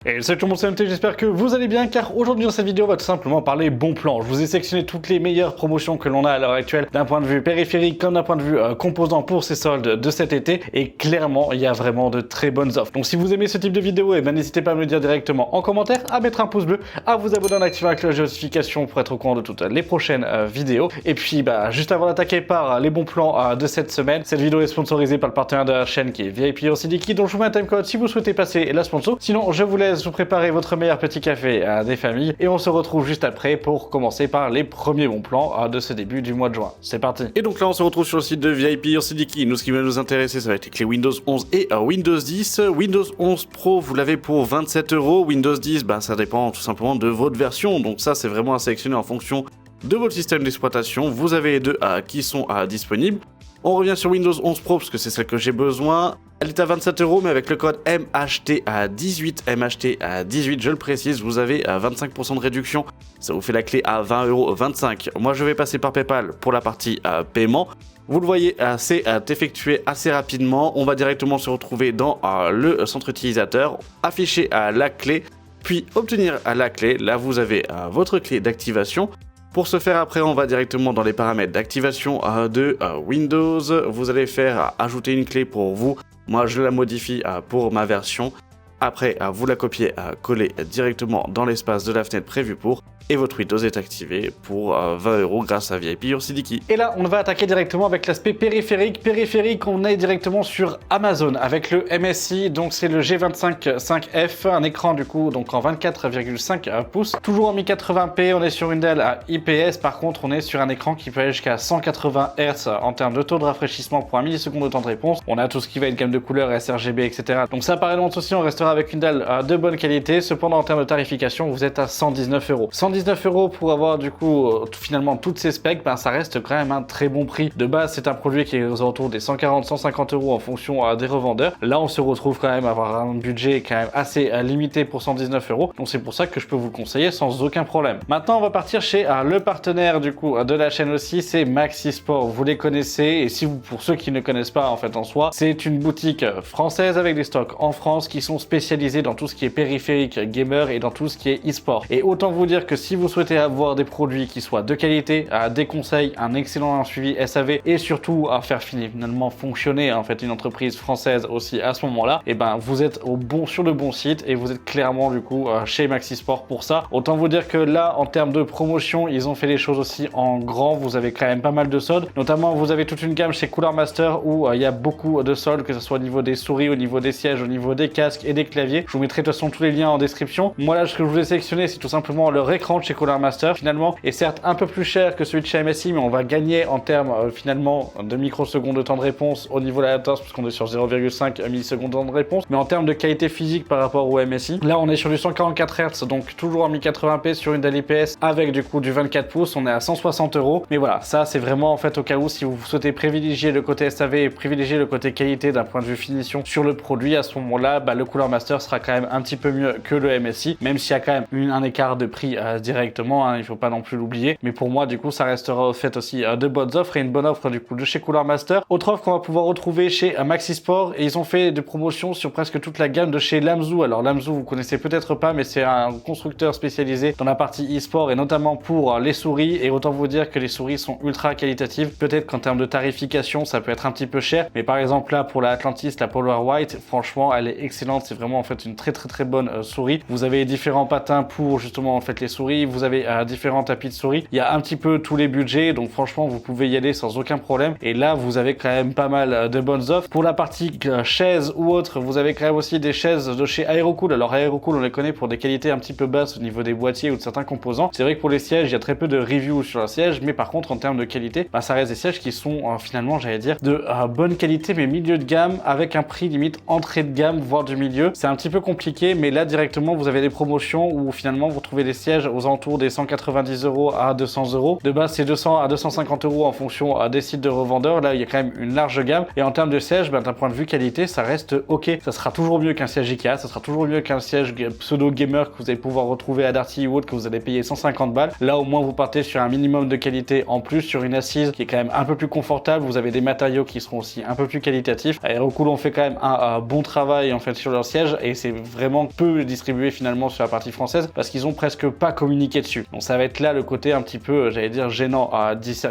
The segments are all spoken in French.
Et salut tout le monde, c'est MT, j'espère que vous allez bien car aujourd'hui dans cette vidéo on va tout simplement parler bons plans. Je vous ai sélectionné toutes les meilleures promotions que l'on a à l'heure actuelle d'un point de vue périphérique comme d'un point de vue composant pour ces soldes de cet été et clairement il y a vraiment de très bonnes offres. Donc si vous aimez ce type de vidéo, n'hésitez pas à me le dire directement en commentaire, à mettre un pouce bleu, à vous abonner en activant la cloche de notification pour être au courant de toutes les prochaines vidéos. Et puis juste avant d'attaquer par les bons plans de cette semaine, cette vidéo est sponsorisée par le partenaire de la chaîne qui est VIP Sidiki dont je vous mets un timecode si vous souhaitez passer la sponsor. Sinon je vous laisse vous préparer votre meilleur petit café des familles et on se retrouve juste après pour commencer par les premiers bons plans de ce début du mois de juin. C'est parti. Et donc là on se retrouve sur le site de VIP Sidiki. Nous ce qui va nous intéresser ça va être les clés Windows 11 et Windows 10. Windows 11 Pro vous l'avez pour 27 €. Windows 10 ça dépend tout simplement de votre version. Donc ça c'est vraiment à sélectionner en fonction de votre système d'exploitation. Vous avez les deux qui sont disponibles. On revient sur Windows 11 Pro parce que c'est celle que j'ai besoin. Elle est à 27 €, mais avec le code MHT18, MHT18, je le précise, vous avez 25% de réduction. Ça vous fait la clé à 20,25 €. Moi, je vais passer par PayPal pour la partie paiement. Vous le voyez, c'est effectué assez rapidement. On va directement se retrouver dans le centre utilisateur, afficher la clé, puis obtenir la clé. Là, vous avez votre clé d'activation. Pour ce faire, après, on va directement dans les paramètres d'activation de Windows. Vous allez faire ajouter une clé pour vous. Moi, je la modifie pour ma version. Après, vous la copiez, coller directement dans l'espace de la fenêtre prévue pour. Et votre Windows est activé pour 20 € grâce à VIP Sidiki. Et là, on va attaquer directement avec l'aspect périphérique. Périphérique, on est directement sur Amazon avec le MSI. Donc, c'est le G25 5F, un écran du coup donc en 24,5 pouces. Toujours en 1080p, on est sur une Dell à IPS. Par contre, on est sur un écran qui peut aller jusqu'à 180 Hz en termes de taux de rafraîchissement pour 1 milliseconde de temps de réponse. On a tout ce qui va être gamme de couleurs, sRGB, etc. Donc ça, par exemple aussi, on restera avec une Dell de bonne qualité. Cependant, en termes de tarification, vous êtes à 119 €. 119 € pour avoir du coup finalement toutes ces specs, ça reste quand même un très bon prix. De base, c'est un produit qui est aux alentours des 140-150 € en fonction des revendeurs. Là, on se retrouve quand même à avoir un budget quand même assez limité pour 119 €. Donc c'est pour ça que je peux vous le conseiller sans aucun problème. Maintenant, on va partir chez le partenaire du coup de la chaîne aussi, c'est Maxisport. Vous les connaissez et si vous, pour ceux qui ne connaissent pas en fait en soi, c'est une boutique française avec des stocks en France qui sont spécialisés dans tout ce qui est périphérique gamer et dans tout ce qui est e-sport. Et autant vous dire que si vous souhaitez avoir des produits qui soient de qualité, des conseils, un excellent suivi SAV et surtout à faire finalement fonctionner en fait une entreprise française aussi à ce moment-là, et vous êtes sur le bon site et vous êtes clairement du coup chez Maxisport pour ça. Autant vous dire que là en termes de promotion, ils ont fait les choses aussi en grand. Vous avez quand même pas mal de soldes, notamment vous avez toute une gamme chez Cooler Master où il y a beaucoup de soldes, que ce soit au niveau des souris, au niveau des sièges, au niveau des casques et des claviers. Je vous mettrai de toute façon tous les liens en description. Moi là ce que je vous ai sélectionné c'est tout simplement leur écran de chez Cooler Master finalement est certes un peu plus cher que celui de chez MSI, mais on va gagner en termes finalement de microsecondes de temps de réponse au niveau de la latence puisqu'on est sur 0,5 millisecondes de temps de réponse, mais en termes de qualité physique par rapport au MSI, là on est sur du 144 Hz, donc toujours en 1080p sur une Dell IPS avec du coup du 24 pouces, on est à 160 €. Mais voilà, ça c'est vraiment en fait au cas où si vous souhaitez privilégier le côté SAV et privilégier le côté qualité d'un point de vue finition sur le produit, à ce moment-là, le Cooler Master sera quand même un petit peu mieux que le MSI, même s'il y a quand même un écart de prix directement, il faut pas non plus l'oublier. Mais pour moi, du coup, ça restera au fait aussi de bonnes offres et une bonne offre du coup de chez Cooler Master. Autre offre qu'on va pouvoir retrouver chez Maxisport et ils ont fait des promotions sur presque toute la gamme de chez Lamzou. Alors Lamzou, vous connaissez peut-être pas, mais c'est un constructeur spécialisé dans la partie e-sport et notamment pour les souris. Et autant vous dire que les souris sont ultra qualitatives. Peut-être qu'en termes de tarification, ça peut être un petit peu cher, mais par exemple là pour la Atlantis, la Polar White, franchement, elle est excellente. C'est vraiment en fait une très bonne souris. Vous avez différents patins pour justement en fait les souris. Vous avez différents tapis de souris. Il y a un petit peu tous les budgets, donc franchement vous pouvez y aller sans aucun problème. Et là vous avez quand même pas mal de bonnes offres. Pour la partie chaise ou autre, vous avez quand même aussi des chaises de chez Aerocool. Alors Aerocool, on les connaît pour des qualités un petit peu basses au niveau des boîtiers ou de certains composants. C'est vrai que pour les sièges, il y a très peu de reviews sur un siège, mais par contre en termes de qualité, ça reste des sièges qui sont finalement, j'allais dire, de bonne qualité mais milieu de gamme avec un prix limite entrée de gamme voire du milieu. C'est un petit peu compliqué, mais là directement vous avez des promotions où finalement vous trouvez des sièges aux alentours des 190 € à 200 €. De base, c'est 200 à 250 € en fonction des sites de revendeurs. Là, il y a quand même une large gamme. Et en termes de siège, d'un point de vue qualité, ça reste ok. Ça sera toujours mieux qu'un siège Ikea, ça sera toujours mieux qu'un siège pseudo gamer que vous allez pouvoir retrouver à Darty ou autre, que vous allez payer 150 balles. Là, au moins, vous partez sur un minimum de qualité en plus, sur une assise qui est quand même un peu plus confortable. Vous avez des matériaux qui seront aussi un peu plus qualitatifs. Aerocool ont fait quand même un bon travail en fait sur leur siège et c'est vraiment peu distribué finalement sur la partie française parce qu'ils ont presque pas communiqué dessus. Donc ça va être là le côté un petit peu, j'allais dire, gênant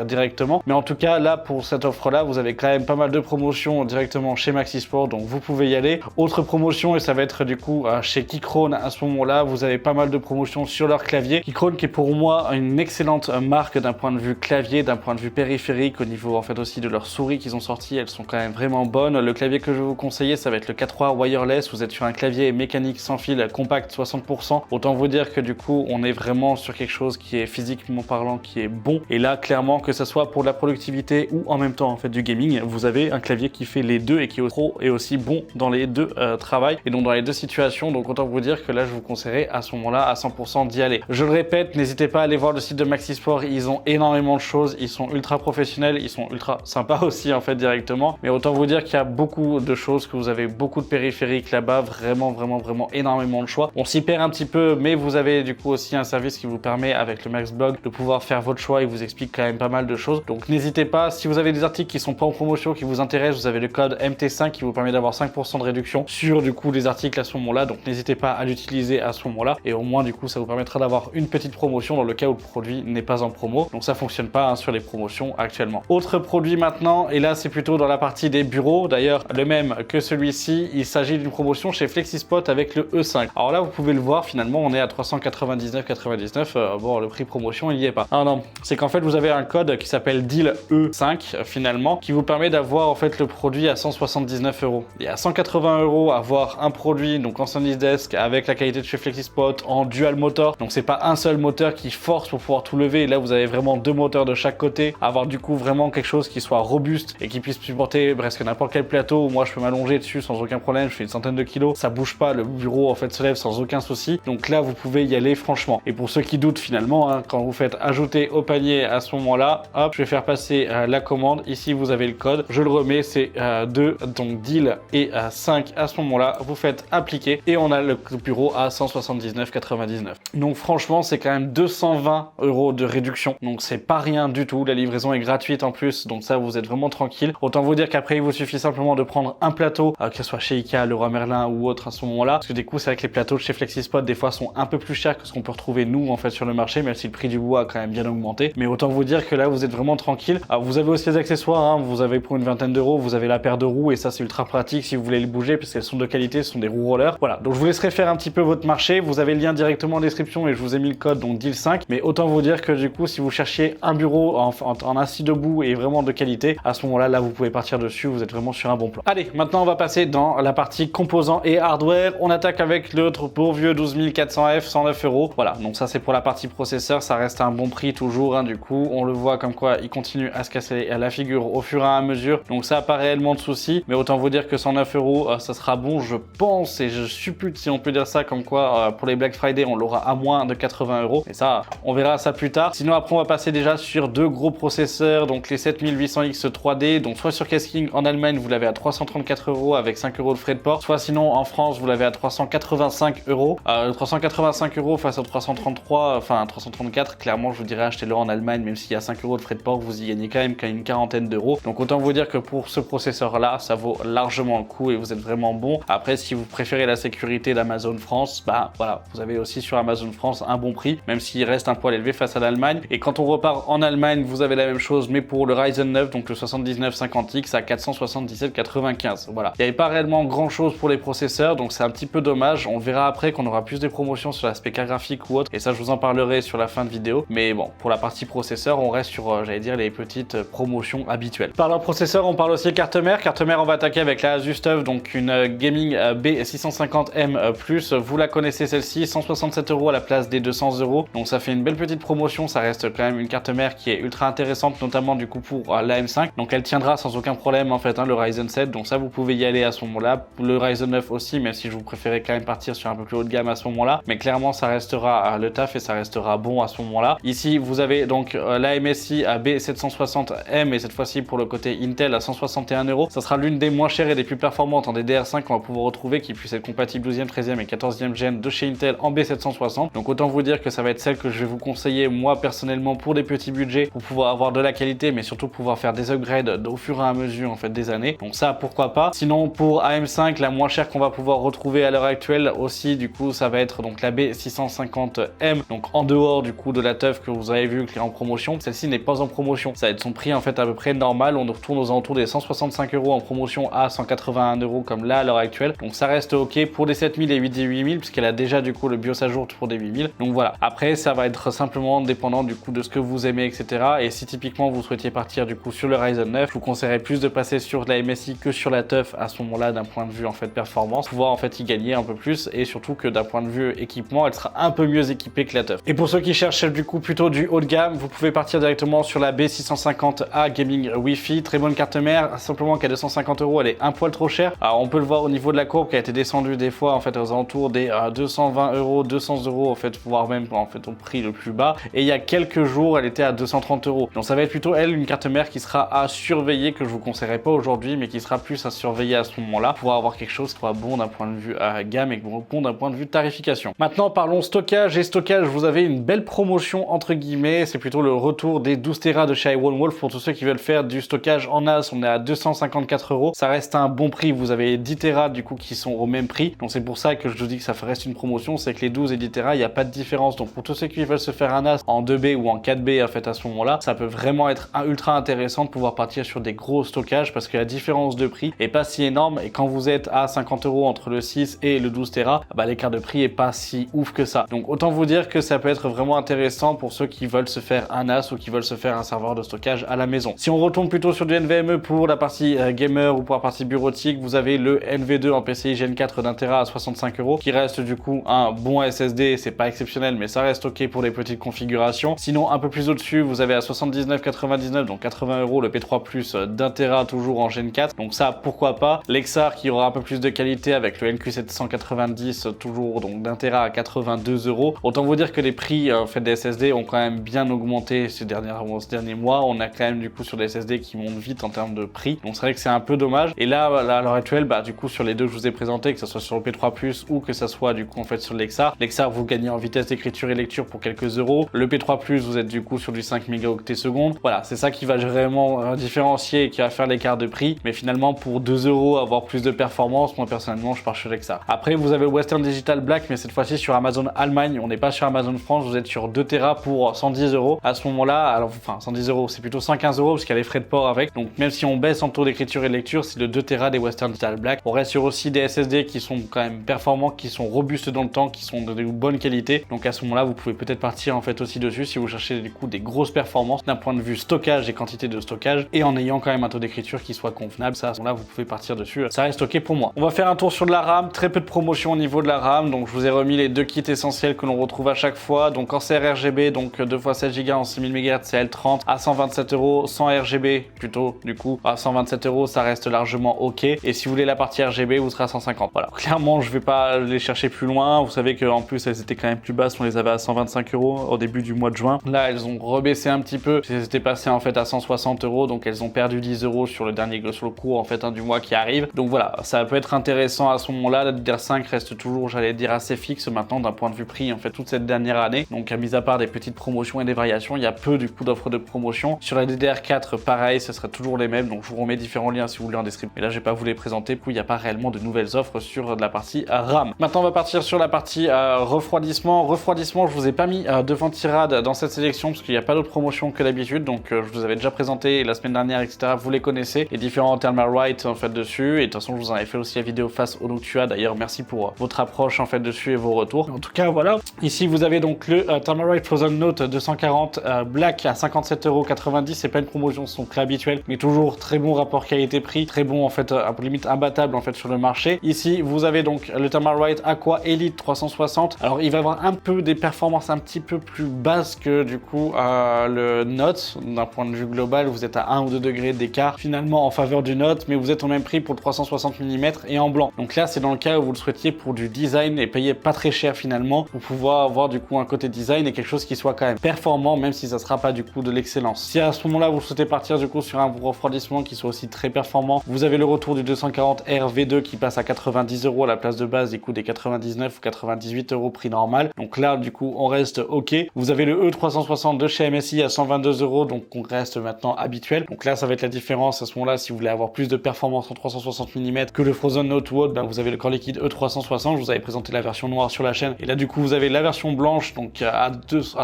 directement. Mais en tout cas, là, pour cette offre-là, vous avez quand même pas mal de promotions directement chez Maxisport, donc vous pouvez y aller. Autre promotion, et ça va être du coup chez Keychron à ce moment-là, vous avez pas mal de promotions sur leur clavier. Keychron qui est pour moi une excellente marque d'un point de vue clavier, d'un point de vue périphérique, au niveau en fait aussi de leurs souris qu'ils ont sorties, elles sont quand même vraiment bonnes. Le clavier que je vais vous conseiller, ça va être le K3 Wireless. Vous êtes sur un clavier mécanique sans fil compact 60%. Autant vous dire que du coup, on est vraiment sur quelque chose qui est physiquement parlant, qui est bon. Et là, clairement, que ça soit pour de la productivité ou en même temps en fait du gaming, vous avez un clavier qui fait les deux et qui est pro et aussi bon dans les deux travails et donc dans les deux situations. Donc autant vous dire que là, je vous conseillerais à ce moment-là à 100% d'y aller. Je le répète, n'hésitez pas à aller voir le site de Maxisport. Ils ont énormément de choses. Ils sont ultra professionnels. Ils sont ultra sympas aussi en fait directement. Mais autant vous dire qu'il y a beaucoup de choses, que vous avez beaucoup de périphériques là-bas. Vraiment énormément de choix. On s'y perd un petit peu, mais vous avez du coup aussi un service qui vous permet avec le Maxblog de pouvoir faire votre choix. Il vous explique quand même pas mal de choses. Donc n'hésitez pas. Si vous avez des articles qui sont pas en promotion, qui vous intéressent, vous avez le code MT5 qui vous permet d'avoir 5% de réduction sur du coup les articles à ce moment-là. Donc n'hésitez pas à l'utiliser à ce moment-là et au moins du coup ça vous permettra d'avoir une petite promotion dans le cas où le produit n'est pas en promo. Donc ça fonctionne pas sur les promotions actuellement. Autre produit maintenant, et là c'est plutôt dans la partie des bureaux. D'ailleurs le même que celui-ci, il s'agit d'une promotion chez Flexispot avec le E5. Alors là vous pouvez le voir, finalement on est à 399,99. Bon, le prix promotion il n'y est pas. Ah non, c'est qu'en fait vous avez un code qui s'appelle Deal E5 finalement, qui vous permet d'avoir en fait le produit à 179 €. Et à 180 € avoir un produit donc en SanDisk avec la qualité de chez Flexispot en dual motor. Donc c'est pas un seul moteur qui force pour pouvoir tout lever. Et là vous avez vraiment deux moteurs de chaque côté. Avoir du coup vraiment quelque chose qui soit robuste et qui puisse supporter presque n'importe quel plateau où moi je peux m'allonger dessus sans aucun problème. Je fais une centaine de kilos, ça bouge pas, le bureau en fait se lève sans aucun souci. Donc là vous pouvez y aller franchement. Et pour ceux qui doutent finalement, hein, quand vous faites ajouter au panier à ce moment-là, hop, je vais faire passer la commande. Ici vous avez le code, je le remets, c'est 2, donc deal et 5 à ce moment-là. Vous faites appliquer et on a le bureau à 179,99. Donc franchement c'est quand même 220 € de réduction. Donc c'est pas rien du tout. La livraison est gratuite en plus, donc ça vous êtes vraiment tranquille. Autant vous dire qu'après il vous suffit simplement de prendre un plateau, que ce soit chez Ikea, Leroy Merlin ou autre à ce moment-là. Parce que du coup c'est vrai que les plateaux de chez Flexispot des fois sont un peu plus chers que ce qu'on peut retrouver nous en fait sur le marché, même si le prix du bois a quand même bien augmenté. Mais autant vous dire que là vous êtes vraiment tranquille. Alors vous avez aussi les accessoires, hein. Vous avez pour une vingtaine d'euros, vous avez la paire de roues et ça c'est ultra pratique si vous voulez les bouger parce qu'elles sont de qualité, ce sont des roues rollers. Voilà, donc je vous laisserai faire un petit peu votre marché. Vous avez le lien directement en description et je vous ai mis le code donc deal 5. Mais autant vous dire que du coup si vous cherchiez un bureau en assis debout et vraiment de qualité, à ce moment-là, là vous pouvez partir dessus, vous êtes vraiment sur un bon plan. Allez, maintenant on va passer dans la partie composants et hardware. On attaque avec l'autre beau vieux 12400F, 109 €. Voilà, donc ça c'est pour la partie processeur, ça reste un bon prix toujours, hein, du coup on le voit comme quoi il continue à se casser la figure au fur et à mesure, donc ça n'a pas réellement de soucis, mais autant vous dire que 109 €, ça sera bon, je pense, et je suppute si on peut dire ça, comme quoi pour les Black Friday on l'aura à moins de 80 €, et ça on verra ça plus tard. Sinon après on va passer déjà sur deux gros processeurs, donc les 7800X 3D, donc soit sur Casking en Allemagne vous l'avez à 334 € avec 5 € de frais de port, soit sinon en France vous l'avez à 385 €. 385 € face à 333, enfin 334, clairement je vous dirais achetez-le en Allemagne, même s'il y a 5 € de frais de port, vous y gagnez quand même une quarantaine d'euros. Donc autant vous dire que pour ce processeur là, ça vaut largement le coup et vous êtes vraiment bon. Après si vous préférez la sécurité d'Amazon France, bah voilà, vous avez aussi sur Amazon France un bon prix, même s'il reste un poil élevé face à l'Allemagne. Et quand on repart en Allemagne, vous avez la même chose, mais pour le Ryzen 9, donc le 7950X à 477,95. Voilà, il n'y avait pas réellement grand chose pour les processeurs, donc c'est un petit peu dommage. On verra après qu'on aura plus de promotions sur l'aspect carte graphique ou autre, et ça je vous en parlerai sur la fin de vidéo. Mais bon, pour la partie processeur, on reste sur, j'allais dire, les petites promotions habituelles. Parlant de processeur, on parle aussi carte mère. Carte mère, on va attaquer avec la Asus TUF, donc une Gaming B650M+. Vous la connaissez celle-ci, 167 € à la place des 200 €. Donc ça fait une belle petite promotion, ça reste quand même une carte mère qui est ultra intéressante, notamment du coup pour la M5. Donc elle tiendra sans aucun problème en fait, hein, le Ryzen 7. Donc ça vous pouvez y aller à ce moment-là. Le Ryzen 9 aussi, même si je vous préférez quand même partir sur un peu plus haut de gamme à ce moment-là. Mais clairement ça restera le taf et ça restera bon à ce moment-là. Ici, vous avez donc la MSI à B760M et cette fois-ci pour le côté Intel à 161 €. Ça sera l'une des moins chères et des plus performantes en DDR5 qu'on va pouvoir retrouver, qui puisse être compatible 12e, 13e et 14e gen de chez Intel en B760. Donc autant vous dire que ça va être celle que je vais vous conseiller moi personnellement pour des petits budgets, pour pouvoir avoir de la qualité mais surtout pouvoir faire des upgrades au fur et à mesure en fait des années. Donc ça pourquoi pas. Sinon pour AM5, la moins chère qu'on va pouvoir retrouver à l'heure actuelle aussi, du coup ça va être donc la B650M, donc en dehors du coup de la teuf que vous avez vu qui est en promotion. Celle-ci n'est pas en promotion, ça va être son prix en fait à peu près normal. On retourne aux alentours des 165 € en promotion à 181 € comme là à l'heure actuelle. Donc ça reste ok pour des 7000 et 8000 puisqu'elle a déjà du coup le BIOS à jour pour des 8000. Donc voilà, après ça va être simplement dépendant du coup de ce que vous aimez, etc. Et si typiquement vous souhaitiez partir du coup sur le Ryzen 9, je vous conseillerais plus de passer sur la MSI que sur la teuf à ce moment-là d'un point de vue en fait performance, pouvoir en fait y gagner un peu plus, et surtout que d'un point de vue équipement elle sera un peu mieux équipée que la teuf. Et pour ceux qui cherchent du coup plutôt du haut de gamme, vous pouvez partir directement sur la B650A Gaming Wi-Fi, très bonne carte mère, simplement qu'à 250 €, elle est un poil trop chère. Alors on peut le voir au niveau de la courbe qui a été descendue des fois en fait aux alentours des 220 €, 200 € en fait, voire même en fait au prix le plus bas, et il y a quelques jours elle était à 230 €. Donc ça va être plutôt elle une carte mère qui sera à surveiller, que je vous conseillerais pas aujourd'hui, mais qui sera plus à surveiller à ce moment-là pour avoir quelque chose qui soit bon d'un point de vue gamme et bon d'un point de vue tarification. Maintenant parlons stockage, et stockage vous avez une belle promotion entre guillemets, c'est plutôt le retour des 12 Tera de chez iWolf pour tous ceux qui veulent faire du stockage en NAS. On est à 254 €, ça reste un bon prix, vous avez 10 Tera du coup qui sont au même prix, donc c'est pour ça que je vous dis que ça reste une promotion, c'est que les 12 et 10 Tera il n'y a pas de différence. Donc pour tous ceux qui veulent se faire un NAS en 2B ou en 4B en fait à ce moment-là, ça peut vraiment être ultra intéressant de pouvoir partir sur des gros stockages parce que la différence de prix est pas si énorme, et quand vous êtes à 50 € entre le 6 et le 12 Tera, bah l'écart de prix est pas si ouf que ça. Donc autant vous dire que ça peut être vraiment intéressant pour ceux qui veulent se faire un NAS ou qui veulent se faire un serveur de stockage à la maison. Si on retourne plutôt sur du NVMe pour la partie gamer ou pour la partie bureautique, vous avez le NV2 en PCI Gen 4 d'un Tera à 65 € qui reste du coup un bon SSD, c'est pas exceptionnel mais ça reste ok pour les petites configurations. Sinon un peu plus au-dessus vous avez à 79,99 €, donc 80 € le P3 Plus d'un Tera toujours en Gen 4, donc ça pourquoi pas. L'Exar qui aura un peu plus de qualité avec le NQ790 toujours donc d'un Tera à 82 €. Autant vous dire que les prix en fait des SSD ont quand même bien augmenté ces derniers mois. On a quand même du coup sur des SSD qui montent vite en termes de prix, donc c'est vrai que c'est un peu dommage. Et là à l'heure actuelle, bah du coup sur les deux que je vous ai présenté, que ce soit sur le P3 Plus ou que ça soit du coup en fait sur l'Exar, vous gagnez en vitesse d'écriture et lecture pour quelques euros. Le P3 Plus vous êtes du coup sur du 5 mégaoctets secondes. Voilà, c'est ça qui va vraiment différencier et qui va faire l'écart de prix. Mais finalement pour 2 € avoir plus de performance, moi personnellement je pars sur l'Exar. Après vous avez le Western Digital Black, mais cette fois-ci sur Amazon Allemagne, on n'est pas sur Amazon France. Vous êtes sur 2 Tera pour 110 € à ce moment-là. Alors enfin 110 €, c'est plutôt 115 € parce qu'il y a les frais de port avec. Donc même si on baisse en taux d'écriture et de lecture, c'est le 2 Tera des Western Digital Black. On reste sur aussi des SSD qui sont quand même performants, qui sont robustes dans le temps, qui sont de bonne qualité. Donc à ce moment-là, vous pouvez peut-être partir en fait aussi dessus si vous cherchez du coup des grosses performances d'un point de vue stockage et quantité de stockage, et en ayant quand même un taux d'écriture qui soit convenable. Ça à ce moment-là, vous pouvez partir dessus. Ça reste ok pour moi. On va faire un tour sur de la RAM. Très peu de promotion au niveau de la RAM. Donc je vous ai remis les deux kits essentiels que l'on retrouve à chaque fois. Donc en CRRGB, donc 2x7 Go en 6000 MHz CL30 à 127 €, sans RGB plutôt du coup à 127 €, ça reste largement ok. Et si vous voulez la partie RGB, vous serez à 150. Voilà, clairement je vais pas les chercher plus loin. Vous savez qu'en plus elles étaient quand même plus basses, on les avait à 125 € au début du mois de juin. Là elles ont rebaissé un petit peu, elles étaient passées en fait à 160 €, donc elles ont perdu 10 € sur le cours en fait du mois qui arrive. Donc voilà, ça peut être intéressant à ce moment-là. La DDR5 reste toujours, j'allais dire, assez fixe maintenant d'un point de vue prix en fait toute cette dernière année. Donc à mis à part des petites promotions et des variations, il y a peu du coup d'offres de promotion. Sur la DDR4 pareil, ce serait toujours les mêmes, donc je vous remets différents liens si vous voulez en description. Mais là je vais pas vous les présenter, puis il n'y a pas réellement de nouvelles offres sur de la partie RAM. Maintenant on va partir sur la partie refroidissement. Refroidissement, je vous ai pas mis de ventirad dans cette sélection parce qu'il n'y a pas d'autres promotions que d'habitude, donc je vous avais déjà présenté la semaine dernière, etc. Vous les connaissez, les différents Thermalright en fait dessus, et de toute façon je vous en avais fait aussi la vidéo face au Noctua. D'ailleurs merci pour votre approche en fait dessus et vos retours. En tout cas voilà, ici vous avez donc le Thermalright Frozen Note 240 Black à 57,90 €. C'est pas une promotion, son prix habituel, mais toujours très bon rapport qualité-prix, très bon en fait, limite imbattable en fait sur le marché. Ici vous avez donc le Thermalright Aqua Elite 360. Alors il va avoir un peu des performances un petit peu plus basses que du coup le Note. D'un point de vue global, vous êtes à 1 ou 2 degrés d'écart finalement en faveur du Note, mais vous êtes au même prix pour le 360 mm et en blanc. Donc là c'est dans le cas où vous le souhaitiez pour du design et payer pas très cher finalement pour pouvoir doit avoir du coup un côté design et quelque chose qui soit quand même performant, même si ça sera pas du coup de l'excellence. Si à ce moment-là vous souhaitez partir du coup sur un refroidissement qui soit aussi très performant, vous avez le retour du 240R V2 qui passe à 90 € à la place de base du coup des 99 ou 98 € prix normal. Donc là du coup on reste ok. Vous avez le E360 de chez MSI à 122 €, donc on reste maintenant habituel. Donc là ça va être la différence à ce moment-là. Si vous voulez avoir plus de performance en 360 mm que le Frozen Note ou autre, ben, vous avez le corps liquide E360. Je vous avais présenté la version noire sur la chaîne et là du coup vous avez la version blanche donc à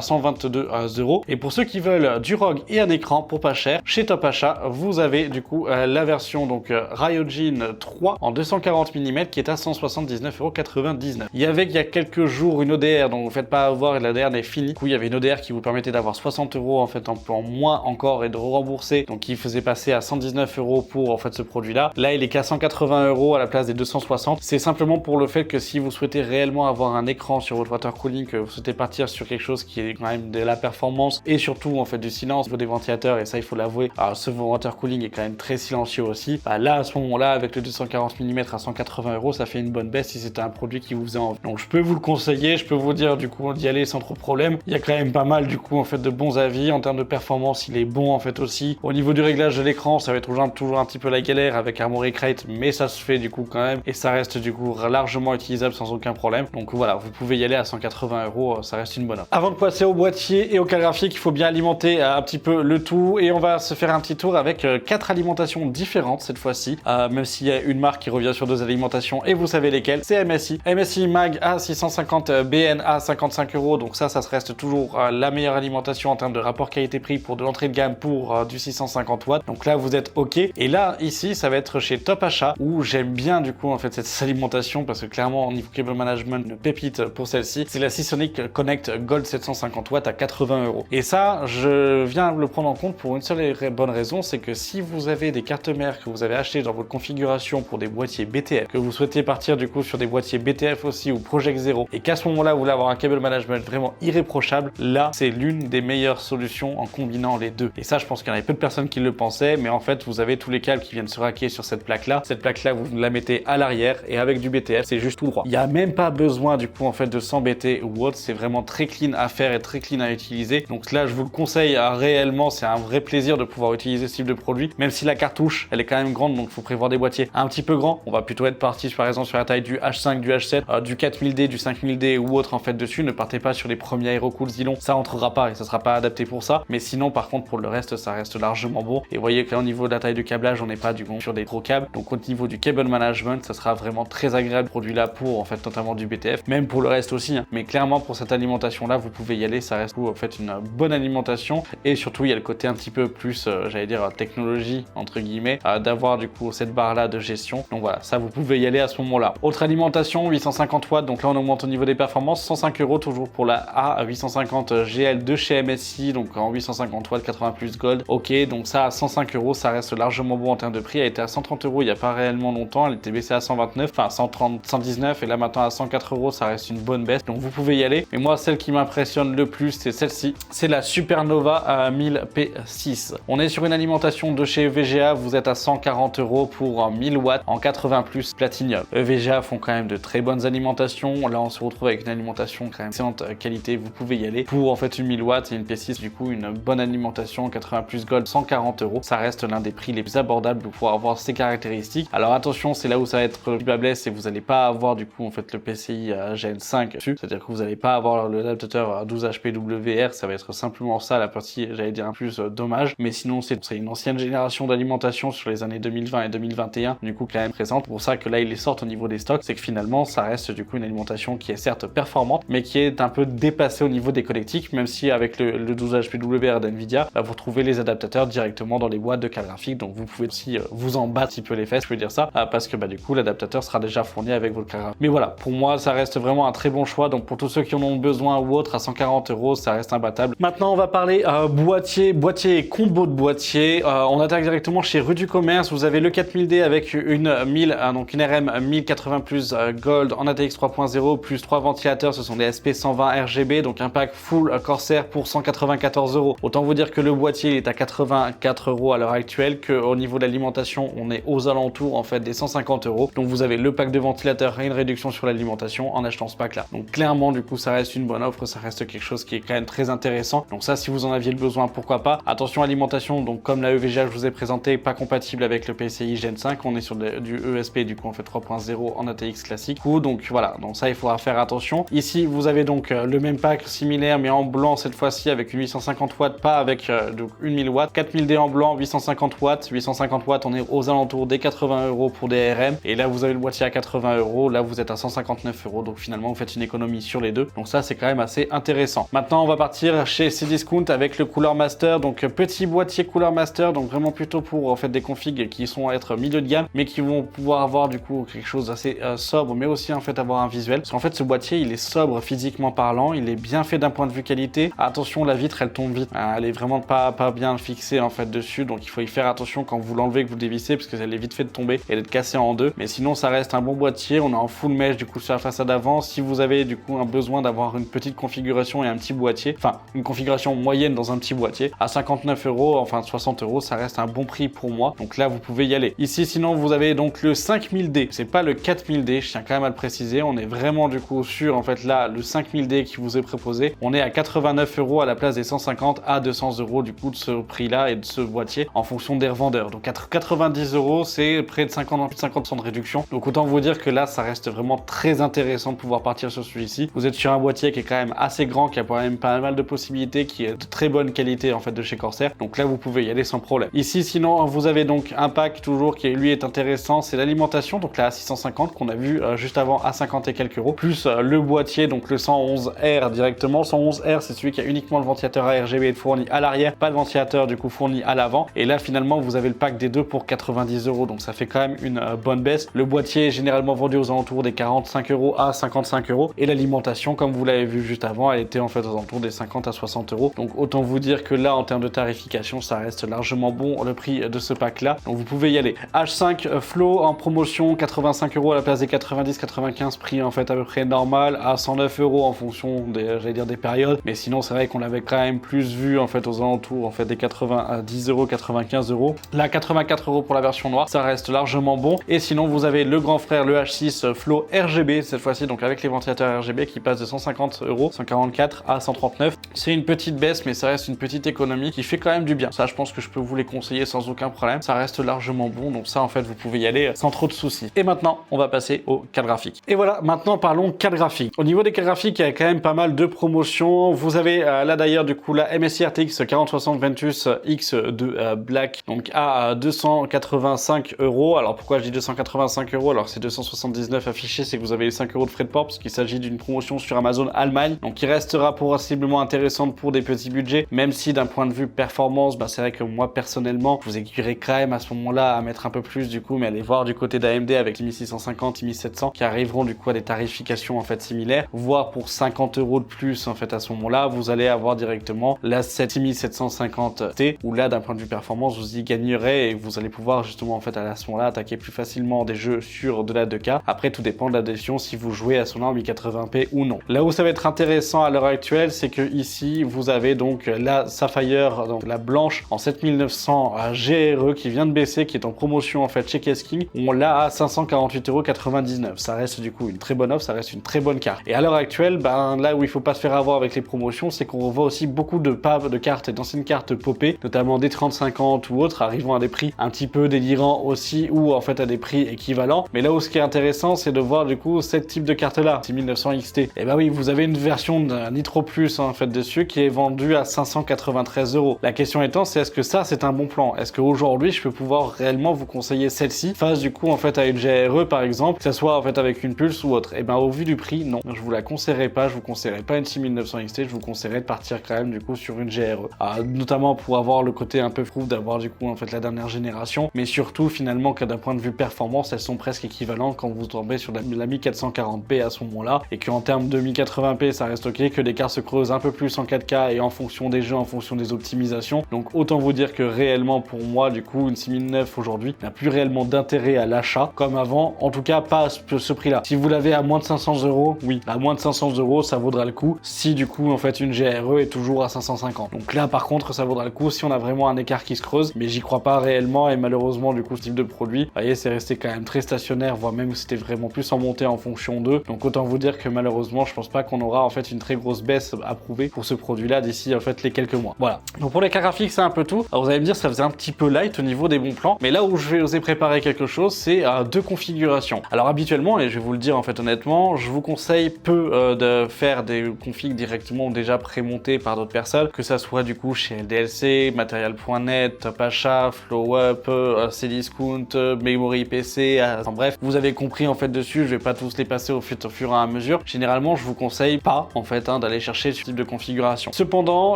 122 €. Et pour ceux qui veulent du ROG et un écran pour pas cher, chez Top Achat vous avez du coup la version donc Ryujin 3 en 240 mm qui est à 179,99 €. Il y avait il y a quelques jours une ODR, donc vous faites pas avoir, et l'ODR n'est fini. Du coup il y avait une ODR qui vous permettait d'avoir 60 € en fait en moins encore et de rembourser, donc qui faisait passer à 119 € pour en fait ce produit là. Là il est qu'à 180 € à la place des 260. C'est simplement pour le fait que si vous souhaitez réellement avoir un écran sur votre water cooling, que vous souhaitez partir sur quelque chose qui est quand même de la performance et surtout en fait du silence au niveau des ventilateurs, et ça il faut l'avouer, alors ce water cooling est quand même très silencieux aussi, bah là à ce moment là avec le 240 mm à 180 €, ça fait une bonne baisse si c'était un produit qui vous faisait envie. Donc je peux vous le conseiller, je peux vous dire du coup d'y aller sans trop de problème. Il y a quand même pas mal du coup en fait de bons avis en termes de performance, il est bon en fait aussi. Au niveau du réglage de l'écran, ça va être toujours un petit peu la galère avec Armoury Crate, mais ça se fait du coup quand même et ça reste du coup largement utilisable sans aucun problème. Donc voilà, vous pouvez y aller à 180 €, ça reste une bonne offre. Avant de passer au boîtier et au carte graphique, il faut bien alimenter un petit peu le tout et on va se faire un petit tour avec 4 alimentations différentes cette fois-ci, même s'il y a une marque qui revient sur 2 alimentations et vous savez lesquelles, c'est MSI. MSI Mag A650 BN à 55 €, donc ça reste toujours la meilleure alimentation en termes de rapport qualité-prix pour de l'entrée de gamme pour du 650 watts. Donc là vous êtes ok. Et là ici ça va être chez Top Achat où j'aime bien du coup en fait cette alimentation parce que clairement au niveau cable management, une pépite pour celle-ci, c'est la Seasonic Connect Gold 750 watts à 80 €. Et ça je viens le prendre en compte pour une seule et bonne raison, c'est que si vous avez des cartes mères que vous avez achetées dans votre configuration pour des boîtiers BTF, que vous souhaitez partir du coup sur des boîtiers BTF aussi ou Project Zero, et qu'à ce moment-là vous voulez avoir un cable management vraiment irréprochable, là c'est l'une des meilleures solutions en combinant les deux. Et ça je pense qu'il y en avait peu de personnes qui le pensaient, mais en fait vous avez tous les câbles qui viennent se raquer sur cette plaque là. Cette plaque là vous la mettez à l'arrière et avec du BTF c'est juste tout droit. Il n'y a même pas besoin du coup en fait de s'embêter ou autre, c'est vraiment très clean à faire et très clean à utiliser. Donc là je vous le conseille réellement, c'est un vrai plaisir de pouvoir utiliser ce type de produit, même si la cartouche elle est quand même grande, donc il faut prévoir des boîtiers un petit peu grands. On va plutôt être parti par exemple sur la taille du H5, du H7, du 4000D, du 5000D ou autre en fait dessus. Ne partez pas sur les premiers Aerocool Zilon, ça entrera pas et ça sera pas adapté pour ça. Mais sinon par contre pour le reste ça reste largement bon. Et vous voyez qu'au niveau de la taille du câblage on n'est pas du coup sur des gros câbles, donc au niveau du cable management ça sera vraiment très agréable produit là pour en fait notamment du BTF, même pour le reste aussi hein. Mais clairement pour cette alimentation là vous pouvez y aller, ça reste en fait une bonne alimentation et surtout il y a le côté un petit peu plus j'allais dire technologie entre guillemets d'avoir du coup cette barre là de gestion. Donc voilà, ça vous pouvez y aller à ce moment là. Autre alimentation 850 watts, donc là on augmente au niveau des performances, 105 € toujours pour la A850 GL de chez MSI, donc en 850 watts 80 plus gold. Ok, donc ça à 105 €, ça reste largement bon en termes de prix. Elle était à 130 € il n'y a pas réellement longtemps, elle était baissée à 129, enfin 130, 119 et là maintenant à 104 €, ça reste une bonne baisse. Donc vous pouvez y aller. Mais moi celle qui m'impressionne le plus c'est celle-ci, c'est la Supernova à 1000 P6. On est sur une alimentation de chez VGA, vous êtes à 140 € pour 1000 watts en 80 plus Platinum. VGA font quand même de très bonnes alimentations. Là on se retrouve avec une alimentation quand même excellente qualité, vous pouvez y aller. Pour en fait une 1000 watts et une P6 du coup une bonne alimentation 80 plus gold 140 €. Ça reste l'un des prix les plus abordables pour pouvoir avoir ces caractéristiques. Alors attention, c'est là où ça va être le bas blesse et vous n'allez pas avoir du coup en fait le PCI Gen 5 dessus, c'est-à-dire que vous n'allez pas avoir l'adaptateur 12 HPWR, ça va être simplement ça la partie j'allais dire un plus dommage, mais sinon c'est une ancienne génération d'alimentation sur les années 2020 et 2021 du coup quand même présente. Pour ça que là ils les sortent au niveau des stocks, c'est que finalement ça reste du coup une alimentation qui est certes performante mais qui est un peu dépassée au niveau des connectiques, même si avec le 12 HPWR d'NVIDIA vous retrouvez les adaptateurs directement dans les boîtes de carte graphique, donc vous pouvez aussi vous en battre un petit peu les fesses, je peux dire ça, parce que du coup l'adaptateur sera déjà fourni avec votre carte graphique. Mais voilà, pour moi ça reste vraiment un très bon choix, donc pour tous ceux qui en ont besoin ou autre à 140 € ça reste imbattable. Maintenant on va parler boîtier et combo de boîtier. On attaque directement chez Rue du Commerce. Vous avez le 4000D avec une 1000, donc une RM 1080 plus Gold en ATX 3.0 plus 3 ventilateurs, ce sont des SP120 RGB, donc un pack full Corsair pour 194 €. Autant vous dire que le boîtier est à 84 € à l'heure actuelle, qu'au niveau de l'alimentation on est aux alentours en fait des 150 €. Donc vous avez le pack de ventilateurs et une réduction sur l'alimentation en achetant ce pack là. Donc clairement du coup ça reste une bonne offre, ça reste quelque chose qui est quand même très intéressant. Donc ça, si vous en aviez le besoin, pourquoi pas. Attention, alimentation, donc comme la EVGA je vous ai présenté, pas compatible avec le PCI Gen 5, on est sur du ESP du coup en fait 3.0 en ATX classique. Donc voilà, donc ça il faudra faire attention. Ici vous avez donc le même pack similaire mais en blanc cette fois-ci avec une 850 watts, pas avec donc une 1000 watts, 4000D en blanc, 850 watts. 850 watts, on est aux alentours des 80 € pour des RM, et là vous avez le boîtier à 80 €, là vous êtes à 159 €, donc finalement vous faites une économie sur les deux, donc ça c'est quand même assez intéressant. Maintenant on va partir chez Cdiscount avec le Cooler Master, donc petit boîtier Cooler Master, donc vraiment plutôt pour en fait des configs qui sont à être milieu de gamme, mais qui vont pouvoir avoir du coup quelque chose d'assez sobre, mais aussi en fait avoir un visuel, parce qu'en fait ce boîtier il est sobre physiquement parlant, il est bien fait d'un point de vue qualité. Attention, la vitre elle tombe vite, elle est vraiment pas bien fixée en fait dessus, donc il faut y faire attention quand vous l'enlevez, que vous le dévissez, parce que elle est vite fait de tomber et d'être cassée en deux, mais sinon ça reste un bon boîtier. On est en full mesh du coup sur la façade avant. Si vous avez du coup un besoin d'avoir une petite configuration et un petit boîtier, enfin une configuration moyenne dans un petit boîtier, à 59 €, enfin 60 €, ça reste un bon prix pour moi, donc là vous pouvez y aller. Ici sinon vous avez donc le 5000D, c'est pas le 4000D, je tiens quand même à le préciser, on est vraiment du coup sur en fait là le 5000D qui vous est proposé, on est à 89 € à la place des 150 à 200 € du coup de ce prix là et de ce boîtier en fonction des revendeurs. Donc 90 €, c'est près de 50% de réduction, donc autant vous dire que là ça reste vraiment très intéressant de pouvoir partir sur celui-ci. Vous êtes sur un boîtier qui est quand même assez grand, qui a quand même pas mal de possibilités, qui est de très bonne qualité en fait de chez Corsair, donc là vous pouvez y aller sans problème. Ici sinon vous avez donc un pack toujours qui lui est intéressant, c'est l'alimentation, donc là à 650 qu'on a vu juste avant à 50 et quelques euros, plus le boîtier, donc le 111R directement. 111R c'est celui qui a uniquement le ventilateur à RGB fourni à l'arrière, pas de ventilateur du coup fourni à l'avant, et là finalement vous avez le pack des deux pour 90 €, donc ça fait quand même une bonne baisse. Le boîtier est généralement vendu aux alentours des 45 € à 55 €, et l'alimentation comme vous l'avez vu juste avant, elle était en fait aux alentours des 50 à 60 €, donc autant vous dire que là en termes de tarification ça reste largement bon le prix de ce pack là, donc vous pouvez y aller. H5 Flow en promotion, 85 € à la place des 90-95, prix en fait à peu près normal, à 109 € en fonction des, j'allais dire des périodes, mais sinon c'est vrai qu'on l'avait quand même plus vu en fait aux alentours en fait des 90 €, 95 €. Là 84 € pour la version noire, ça reste largement bon. Et sinon vous avez le grand frère, le H6 Flow RGB cette fois-ci, donc avec les ventilateurs RGB qui passent de 150 €, 144 à 139. C'est une petite baisse, mais ça reste une petite économie qui fait quand même du bien. Ça je pense que je peux vous les conseiller sans aucun problème, ça reste largement bon, donc ça en fait vous pouvez y aller sans trop de soucis. Et maintenant on va passer aux cartes graphiques. Et voilà, maintenant parlons cartes graphiques. Au niveau des cartes graphiques, il y a quand même pas mal de promotions. Vous avez là d'ailleurs du coup la MSI RTX 4060 Ventus X de Black, donc à 285 €. Alors pourquoi je dis 285 €? Alors c'est 279 affichés, c'est que vous avez les 5 € de frais de port, parce qu'il s'agit d'une promotion sur Amazon Allemagne, donc qui restera possiblement intéressante pour des petits budgets, même si d'un point de vue performance, c'est vrai que moi personnellement, je vous aiguillerais quand même à ce moment-là à mettre un peu plus du coup, mais allez voir du côté d'AMD avec les 1650, 1700 qui arriveront du coup à des tarifications en fait similaires, voire pour 50 € de plus en fait à ce moment-là, vous allez avoir directement la 7750T, où là d'un point de vue performance, vous y gagnerez et vous allez pouvoir justement en fait à ce moment-là attaquer plus facilement des jeux sur de la 2K. Après tout dépend de l'adhésion, si vous jouez à son en 1080p ou non. Là où ça va être intéressant à l'heure actuelle, c'est que ici vous avez donc la Sapphire, donc la blanche en 7900 GRE qui vient de baisser, qui est en promotion en fait chez Kesking. On l'a à 548,99 €. Ça reste du coup une très bonne offre, ça reste une très bonne carte. Et à l'heure actuelle, là où il faut pas se faire avoir avec les promotions, c'est qu'on revoit aussi beaucoup de cartes et d'anciennes cartes popées, notamment des 3050 ou autres, arrivant à des prix un petit peu délirants aussi, ou en fait à des prix équivalents. Mais là où ce qui est intéressant, c'est de voir du coup ce type de carte là, 6900 XT. Et bah oui, vous avez une version d'un Nitro Plus en fait dessus qui est vendue à 593 €. La question étant, c'est est-ce que ça c'est un bon plan? Est-ce qu'aujourd'hui je peux pouvoir réellement vous conseiller celle-ci face du coup en fait à une GRE par exemple, que ça soit en fait avec une Pulse ou autre? Et ben au vu du prix, non, je vous la conseillerais pas, je vous conseillerais pas une 6900 XT, je vous conseillerais de partir quand même du coup sur une GRE, notamment pour avoir le côté un peu proof d'avoir du coup en fait la dernière génération, mais surtout finalement que d'un point de vue performance, elles sont presque équivalentes quand vous tombez sur la 1440p à ce moment-là, et qu'en termes de 1080p ça reste ok, que l'écart se creuse un peu plus en 4K et en fonction des jeux, en fonction des optimisations. Donc autant vous dire que réellement pour moi du coup une 6009 aujourd'hui n'a plus réellement d'intérêt à l'achat comme avant, en tout cas pas à ce prix-là. Si vous l'avez à moins de 500 €, oui, à moins de 500 € ça vaudra le coup, si du coup en fait une GRE est toujours à 550. Donc là par contre ça vaudra le coup si on a vraiment un écart qui se creuse, mais j'y crois pas réellement, et malheureusement du coup ce type de produit, vous voyez, c'est resté quand même très stationnaire, voire même c'était vraiment plus en montée en fonction d'eux. Donc autant vous dire que malheureusement je pense pas qu'on aura en fait une très grosse baisse approuvée pour ce produit là d'ici en fait les quelques mois. Voilà, donc pour les cartes graphiques c'est un peu tout. Alors vous allez me dire ça faisait un petit peu light au niveau des bons plans, mais là où je vais oser préparer quelque chose c'est deux configurations. Alors habituellement, et je vais vous le dire en fait honnêtement, je vous conseille peu de faire des configs directement déjà prémontés par d'autres personnes, que ça soit du coup chez LDLC, Material.net, TopAchat, FlowUp, Cdiscount, Memory PC, enfin bref, vous avez compris en fait dessus, je vais pas tous les passer au fur et à mesure. Généralement, je vous conseille pas en fait d'aller chercher ce type de configuration. Cependant,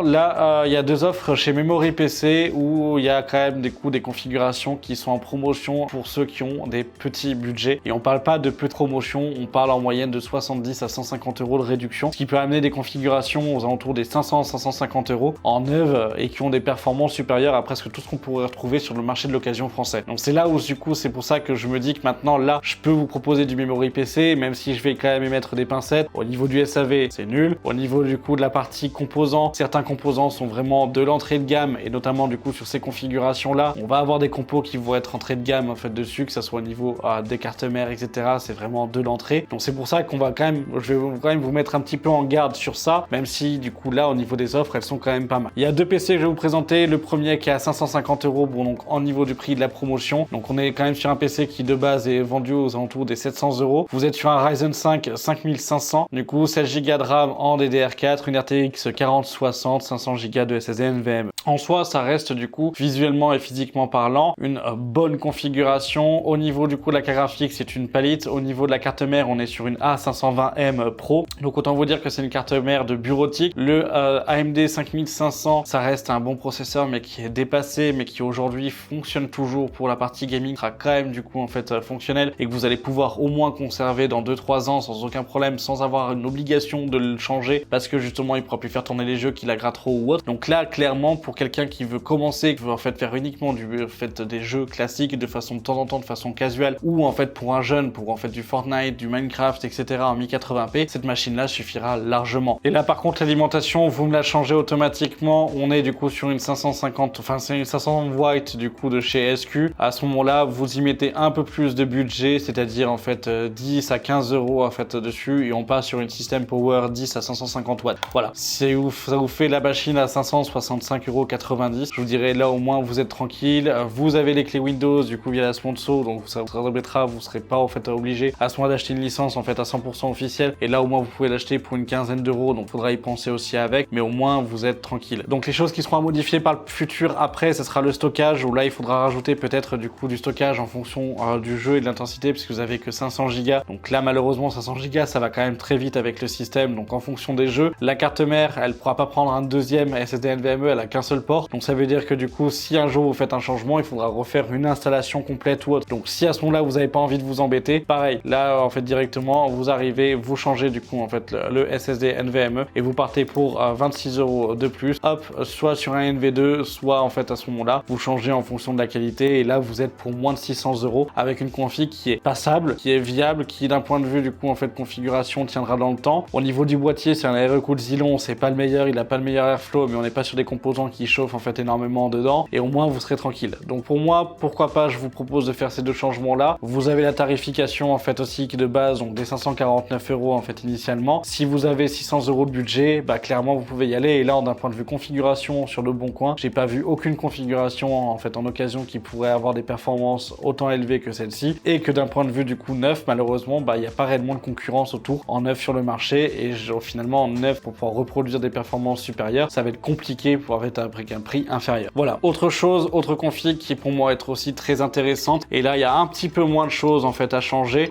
là, il y a deux offres chez Memory PC où il y a quand même des configurations qui sont en promotion pour ceux qui ont des petits budgets. Et on parle pas de peu de promotion, on parle en moyenne de 70 à 150 € de réduction, ce qui peut amener des configurations aux alentours des 500 à 550 € en neuve et qui ont des performances supérieures à presque tout ce qu'on pourrait retrouver sur le marché de l'occasion français. Donc c'est là où du coup c'est pour ça que je me dis que maintenant là je peux vous proposer du Memory PC, même si je vais quand même émettre des pincettes. Au niveau du SAV c'est nul, au niveau du coup de la partie composants, certains composants sont vraiment de l'entrée de gamme et notamment du coup sur ces configurations là on va avoir des compos qui vont être entrée de gamme en fait dessus, que ça soit au niveau des cartes mères etc, c'est vraiment de l'entrée. Donc c'est pour ça qu'on va quand même, je vais quand même vous mettre un petit peu en garde sur ça, même si du coup là au niveau des offres elles sont quand même pas mal. Il y a deux PC que je vais vous présenter, le premier qui est à 550 €, bon donc en niveau du prix de la promotion, donc on est quand même sur un PC qui de base est vendu aux alentours des 700 €. Vous êtes sur un Ryzen 5 5500, du coup 16 Go de RAM en DDR4, une RTX 4060, 500 Go de SSD NVMe. En soi ça reste du coup visuellement et physiquement parlant une bonne configuration. Au niveau du coup de la carte graphique c'est une Palit, au niveau de la carte mère on est sur une A520M Pro, donc autant vous dire que c'est une carte mère de bureautique. Le AMD 5500 ça reste un bon processeur mais qui est dépassé, mais qui aujourd'hui fonctionne toujours pour la partie gaming, sera quand même du coup en fait fonctionnel et que vous allez pouvoir au moins conserver dans 2-3 ans sans aucun problème, sans avoir une obligation de le changer parce que justement il pourra plus faire tourner les jeux qui l'aggravent trop ou autre. Donc là clairement pour quelqu'un qui veut commencer, qui veut en fait faire uniquement des jeux classiques de façon de temps en temps, de façon casual, ou en fait pour un jeune, pour en fait du Fortnite, du Minecraft etc en 1080p, cette machine là suffira largement. Et là par contre l'alimentation vous me la changez automatiquement, on est du coup sur une 550, enfin c'est une 500 White du coup de chez SQ. À ce moment là vous y mettez un peu plus de budget, c'est-à-dire en fait 10 à 15 € en fait dessus, et on passe sur une système power 10 à 550 watts. Voilà, c'est ouf, ça vous fait la machine à 565,90 €. Je vous dirais là au moins vous êtes tranquille, vous avez les clés Windows du coup via la sponsor, donc ça vous remettra, vous serez pas en fait obligé à ce moment d'acheter une licence en fait à 100% officielle, et là au moins vous pouvez l'acheter pour une quinzaine d'euros, donc faudra y penser aussi avec, mais au moins vous êtes tranquille. Donc les choses qui seront à modifier par le futur après, ce sera le stockage, où là il faudra rajouter peut-être du coup du stockage en fonction du jeu et de l'intensité, puisque vous avez que 500 Go. Donc là malheureusement 500 Go ça va quand même très vite avec le système, donc en fonction des jeux. La carte mère elle pourra pas prendre un deuxième SSD NVMe, elle a qu'un seul port, donc ça veut dire que du coup si un jour vous faites un changement il faudra refaire une installation complète ou autre. Donc si à ce moment là vous n'avez pas envie de vous embêter, pareil, là en fait directement vous arrivez, vous changez du coup en fait le SSD NVMe et vous partez pour 26 € de plus, hop, soit sur un NV2, soit en fait à ce moment là vous changez en fonction de la qualité, et là vous êtes pour moins de 600 € avec une config qui est passable, qui est viable, qui d'un point de vue du coup en fait configuration tiendra dans le temps. Au niveau du boîtier c'est un AeroCool Xylon, c'est pas le meilleur, il a pas le meilleur airflow, mais on n'est pas sur des composants qui chauffent en fait énormément dedans, et au moins vous serez tranquille. Donc pour moi pourquoi pas, je vous propose de faire ces deux changements là. Vous avez la tarification en fait aussi qui de base, donc des 549 € en fait initialement. Si vous avez 600 € de budget, bah clairement vous pouvez y aller, et là d'un point de vue configuration sur le bon coin, j'ai pas vu aucune configuration en fait en occasion qui pourrait avoir des performances autant élevées que celle-ci, et que d'un point de vue du coup neuf, malheureusement bah il n'y a pas réellement de concurrence autour en neuf sur le marché, et finalement en neuf pour pouvoir reproduire des performances supérieures ça va être compliqué pour avoir avec un prix inférieur. Voilà, autre chose, autre config qui pour moi être aussi très intéressante, et là il y a un petit peu moins de choses en fait à changer.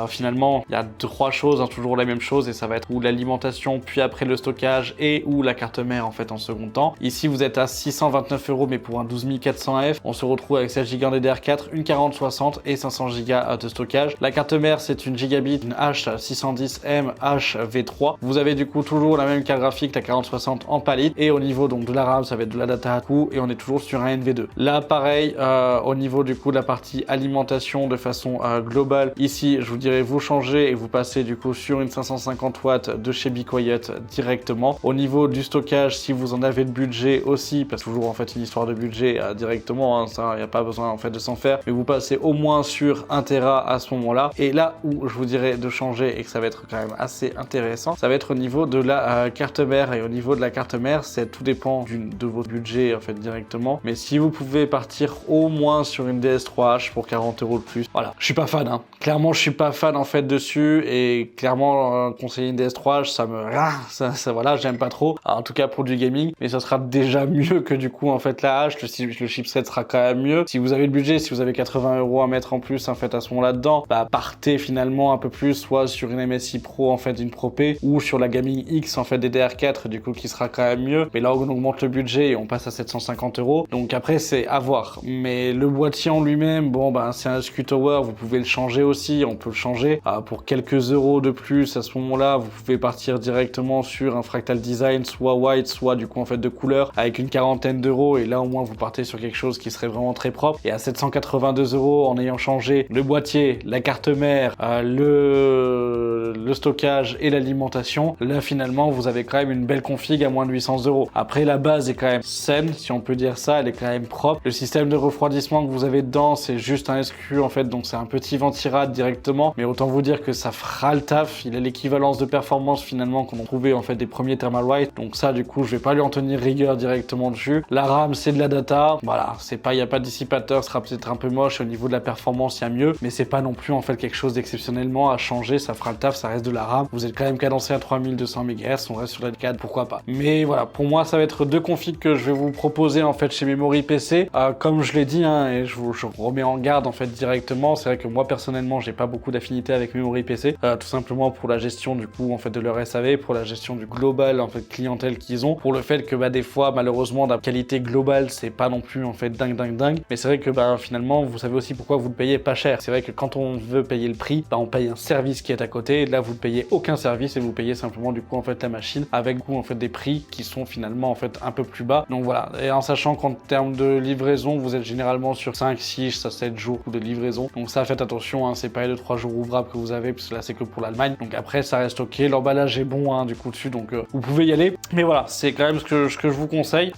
Finalement il y a 3 choses, toujours la même chose, et ça va être ou l'alimentation, puis après le stockage, et ou la carte mère en fait en second temps. Ici vous êtes à 629 € mais pour un 12400F, on se retrouve avec 16 Go en DDR4, une 4060 et 500 Go de stockage. La carte mère c'est une Gigabit, une H610M HV3. Vous avez du coup toujours la même carte graphique, la 4060 en Palit, et au niveau donc de la RAM ça va avec de la data à coup et on est toujours sur un NV2. Là pareil, au niveau du coup de la partie alimentation de façon globale, ici je vous dirais vous changez et vous passez du coup sur une 550 watts de chez Be Quiet directement. Au niveau du stockage, si vous en avez le budget aussi, parce que toujours en fait une histoire de budget directement, hein, ça il n'y a pas besoin en fait de s'en faire, mais vous passez au moins sur 1 Tera à ce moment-là. Et là où je vous dirais de changer et que ça va être quand même assez intéressant, ça va être au niveau de la carte mère. Et au niveau de la carte mère, tout dépend de votre budget en fait directement. Mais si vous pouvez partir au moins sur une DS3H pour 40 € de plus, voilà. Je suis pas fan, hein. Clairement, je suis pas fan en fait dessus et clairement conseiller une DS3H, ça voilà, j'aime pas trop. Alors, en tout cas pour du gaming, mais ça sera déjà mieux que du coup en fait la H. Le chipset sera quand même mieux. Si vous avez le budget, si vous avez 80 € à mettre en plus en fait à ce moment-là dedans, bah partez finalement un peu plus soit sur une MSI Pro en fait une Pro P ou sur la Gaming X en fait des DR4 du coup qui sera quand même mieux. Mais là on augmente le budget et on passe à 750 €. Donc après c'est à voir. Mais le boîtier en lui-même, bon ben c'est un SQ Tower, vous pouvez le changer aussi, on peut le changer pour quelques euros de plus. À ce moment-là, vous pouvez partir directement sur un Fractal Design, soit white, soit du coup en fait de couleur, avec une quarantaine d'euros. Et là au moins vous partez sur quelque chose qui serait vraiment très propre. Et à 782 € en ayant changé le boîtier, la carte mère, le stockage et l'alimentation, là finalement vous avez quand même une belle config à moins de 800 €. Après la base est quand même saine, si on peut dire ça, elle est quand même propre. Le système de refroidissement que vous avez dedans, c'est juste un SQ en fait, donc c'est un petit ventirad directement, mais autant vous dire que ça fera le taf. Il a l'équivalence de performance finalement qu'on trouvait en fait des premiers Thermalright, donc ça du coup je vais pas lui en tenir rigueur directement dessus. La RAM c'est de la data, voilà, il n'y a pas de dissipateur, ce sera peut-être un peu moche. Au niveau de la performance il y a mieux, mais c'est pas non plus en fait quelque chose d'exceptionnellement à changer. Ça fera le taf, ça reste de la RAM, vous êtes quand même cadencé à 3200 MHz, on reste sur la 4, pourquoi pas. Mais voilà, pour moi ça va être deux configs que je vais vous proposer en fait chez Memory PC. Comme je l'ai dit hein, et je remets en garde en fait directement, c'est vrai que moi personnellement j'ai pas beaucoup d'affinité avec Memory PC, tout simplement pour la gestion du coup en fait de leur SAV, pour la gestion du global en fait clientèle qu'ils ont, pour le fait que des fois malheureusement la qualité globale c'est pas non plus en fait dingue, mais c'est vrai que finalement vous savez aussi pourquoi vous le payez pas cher. C'est vrai que quand on veut payer le prix, on paye un service qui est à côté, et là vous ne payez aucun service et vous payez simplement du coup en fait la machine avec en fait des prix qui sont finalement en fait un peu plus bas. Donc voilà, et en sachant qu'en termes de livraison vous êtes généralement sur 5, 6, 7 jours de livraison, donc ça faites attention, hein, c'est pas les 3 jours ouvrables que vous avez, parce que là c'est que pour l'Allemagne. Donc après ça reste ok, l'emballage est bon hein, du coup dessus, donc vous pouvez y aller. Mais voilà, c'est quand même ce que je vous conseille.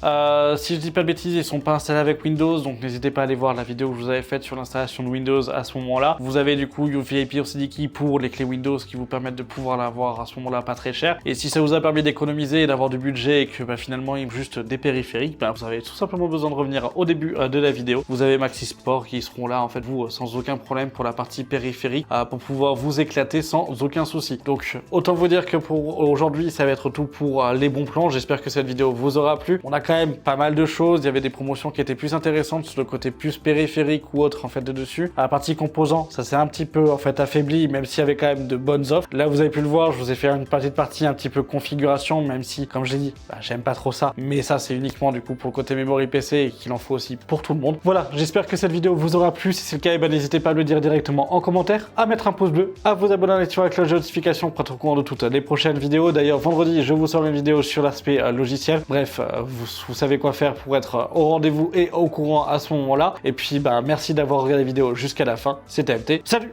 Si je dis pas de bêtises, ils sont pas installés avec Windows, donc n'hésitez pas à aller voir la vidéo que je vous avais faite sur l'installation de Windows à ce moment-là. Vous avez du coup UVIP OCD pour les clés Windows qui vous permettent de pouvoir l'avoir à ce moment-là pas très cher. Et si ça vous a permis d'économiser et d'avoir du budget et que finalement il juste des périphériques, vous avez tout simplement besoin de revenir au début de la vidéo. Vous avez Maxi Sport qui seront là en fait vous sans aucun problème pour la partie périphérique pour pouvoir vous éclater sans aucun souci. Donc autant vous dire que pour aujourd'hui ça va être tout pour les bons plans. J'espère que cette vidéo vous aura plu. On a quand même pas mal de choses. Il y avait des promotions qui étaient plus intéressantes sur le côté plus périphérique ou autre en fait de dessus. À la partie composants, ça s'est un petit peu en fait affaibli, même s'il y avait quand même de bonnes offres. Là vous avez pu le voir, je vous ai fait une petite partie un petit peu configuration, même si comme j'ai dit, j'aime pas trop ça. Mais ça c'est uniquement du coup pour le côté Memory PC et qu'il en faut aussi pour tout le monde. Voilà, j'espère que cette vidéo vous aura plu. Si c'est le cas, n'hésitez pas à le dire directement en commentaire, à mettre un pouce bleu, à vous abonner à la cloche de notification pour être au courant de toutes les prochaines vidéos. D'ailleurs vendredi je vous sors une vidéo sur l'aspect logiciel. Bref, vous savez quoi faire pour être au rendez-vous et au courant à ce moment-là. Et puis merci d'avoir regardé la vidéo jusqu'à la fin. C'était MT. Salut!